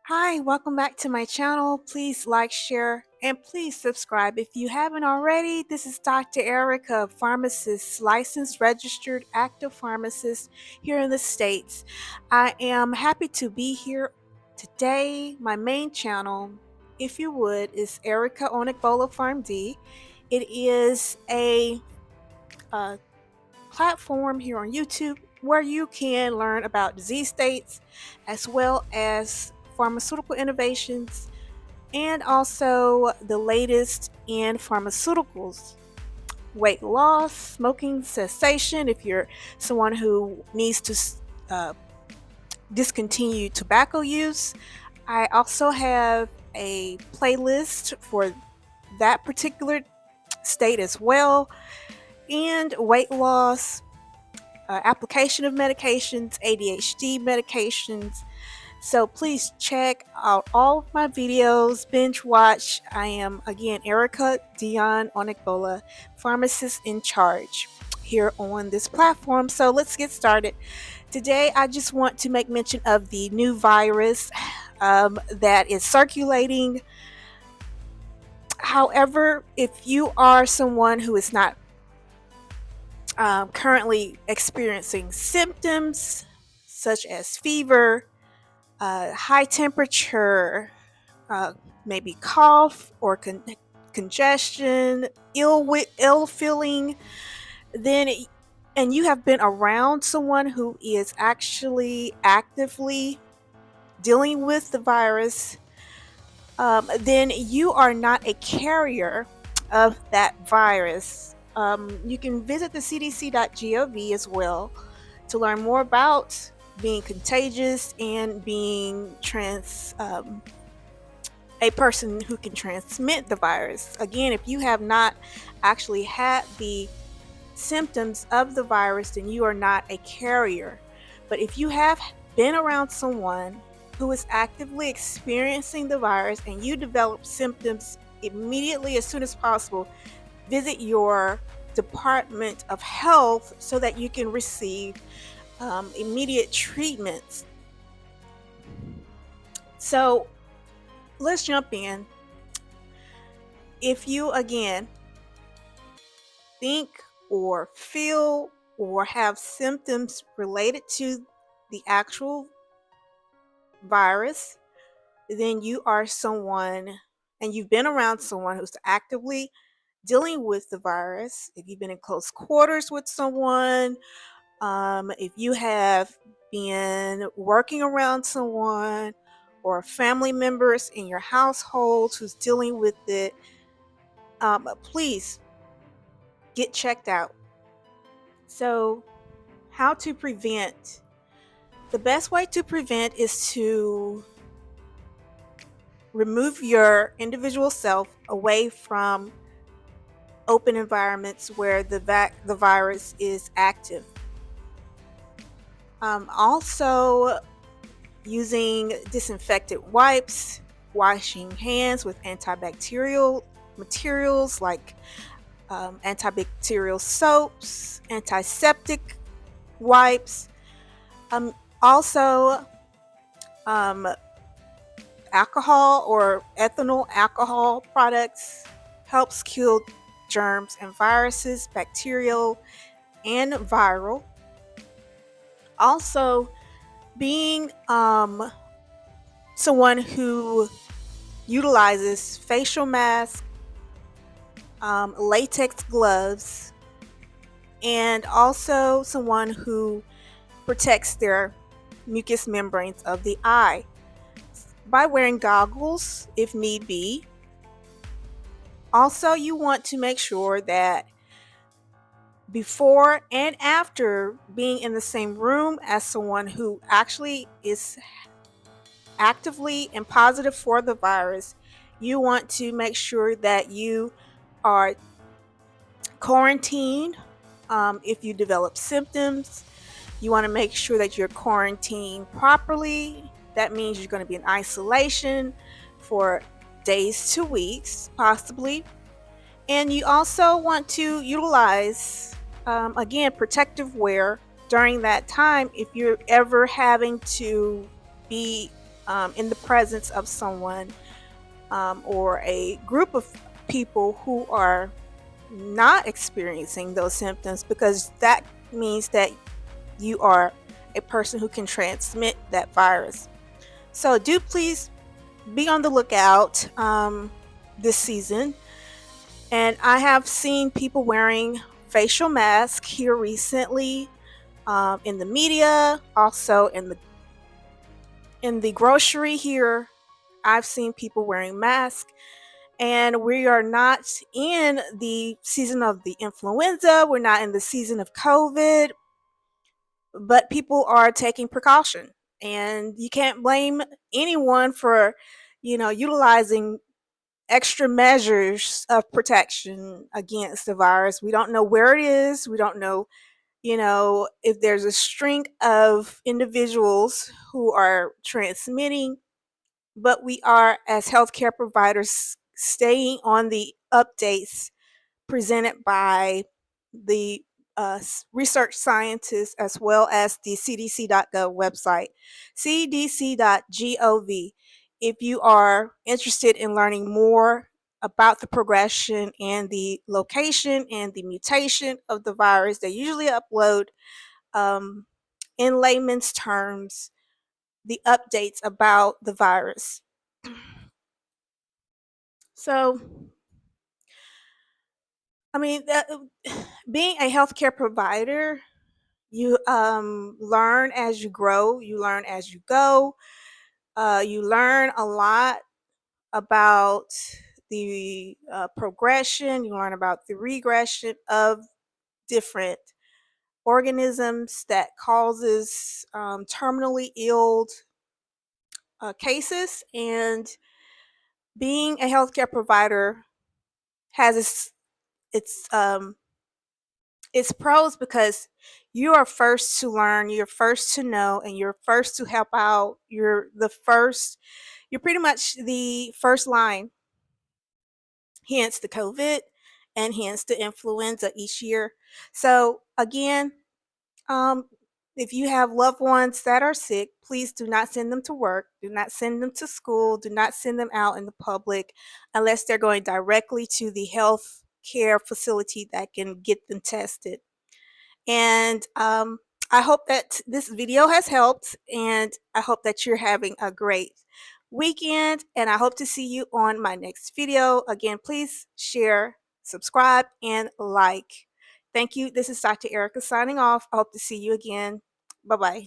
Hi, welcome back to my channel. Please like, share, and please subscribe if you haven't already. This is Dr. Erica, pharmacist, licensed, registered, active pharmacist here in the States. I am happy to be here today. My main channel, if you would, is Erica Onigbola PharmD. It is a uh, platform here on YouTube where you can learn about disease states as well as pharmaceutical innovations and also the latest in pharmaceuticals, weight loss, smoking cessation, if you're someone who needs to discontinue tobacco use. I also have a playlist for that particular state as well, and weight loss, application of medications, ADHD medications. So please check out all of my videos, binge watch. I am again Erica Dion Onigbola, Pharmacist-n-Charge here on this platform. So let's get started. Today I just want to make mention of the new virus that is circulating. However, if you are someone who is not currently experiencing symptoms such as fever, high temperature, maybe cough or congestion, ill feeling, then and you have been around someone who is actually actively dealing with the virus, then you are not a carrier of that virus. You can visit the cdc.gov as well to learn more about being contagious and being a person who can transmit the virus. Again, if you have not actually had the symptoms of the virus, then you are not a carrier. But if you have been around someone who is actively experiencing the virus and you develop symptoms immediately as soon as possible, visit your Department of Health so that you can receive immediate treatments. So let's jump in. If you again think or feel or have symptoms related to the actual virus, then you are someone and you've been around someone who's actively dealing with the virus. If you've been in close quarters with someone, if you have been working around someone or family members in your household who's dealing with it, please get checked out. So, how to prevent? The best way to prevent is to remove your individual self away from open environments where the virus is active. Also, using disinfectant wipes, washing hands with antibacterial materials like antibacterial soaps, antiseptic wipes. Also, alcohol or ethanol alcohol products helps kill germs and viruses, bacterial and viral. Also, being someone who utilizes facial masks, latex gloves, and also someone who protects their mucous membranes of the eye by wearing goggles if need be. Also, you want to make sure that before and after being in the same room as someone who actually is actively and positive for the virus, you want to make sure that you are quarantined. If you develop symptoms, you want to make sure that you're quarantined properly. That means you're going to be in isolation for days to weeks, possibly. And you also want to utilize, again, protective wear during that time if you're ever having to be in the presence of someone or a group of people who are not experiencing those symptoms, because that means that you are a person who can transmit that virus. So do please be on the lookout this season. And I have seen people wearing facial masks here recently, in the media, also in the grocery here. I've seen people wearing masks, and we are not in the season of the influenza. We're not in the season of COVID, but people are taking precaution, and you can't blame anyone for, utilizing extra measures of protection against the virus. We don't know where it is. We don't know, if there's a string of individuals who are transmitting, but we are, as healthcare providers, staying on the updates presented by the research scientists, as well as the cdc.gov website, cdc.gov. If you are interested in learning more about the progression and the location and the mutation of the virus, they usually upload, um, in layman's terms, the updates about the virus. So, I mean, being a healthcare provider, you learn as you grow, you learn as you go. You learn a lot about the progression, you learn about the regression of different organisms that causes terminally ill cases. And being a healthcare provider has its it's pros, because you are first to learn, you're first to know, and you're first to help out. You're pretty much the first line, hence the COVID and hence the influenza each year. So again, um, if you have loved ones that are sick, please do not send them to work, do not send them to school, do not send them out in the public unless they're going directly to the health care facility that can get them tested. And I hope that this video has helped, and I hope that you're having a great weekend. And I hope to see you on my next video. Again, please share, subscribe, and like. Thank you. This is Dr. Erica signing off. I hope to see you again. Bye bye.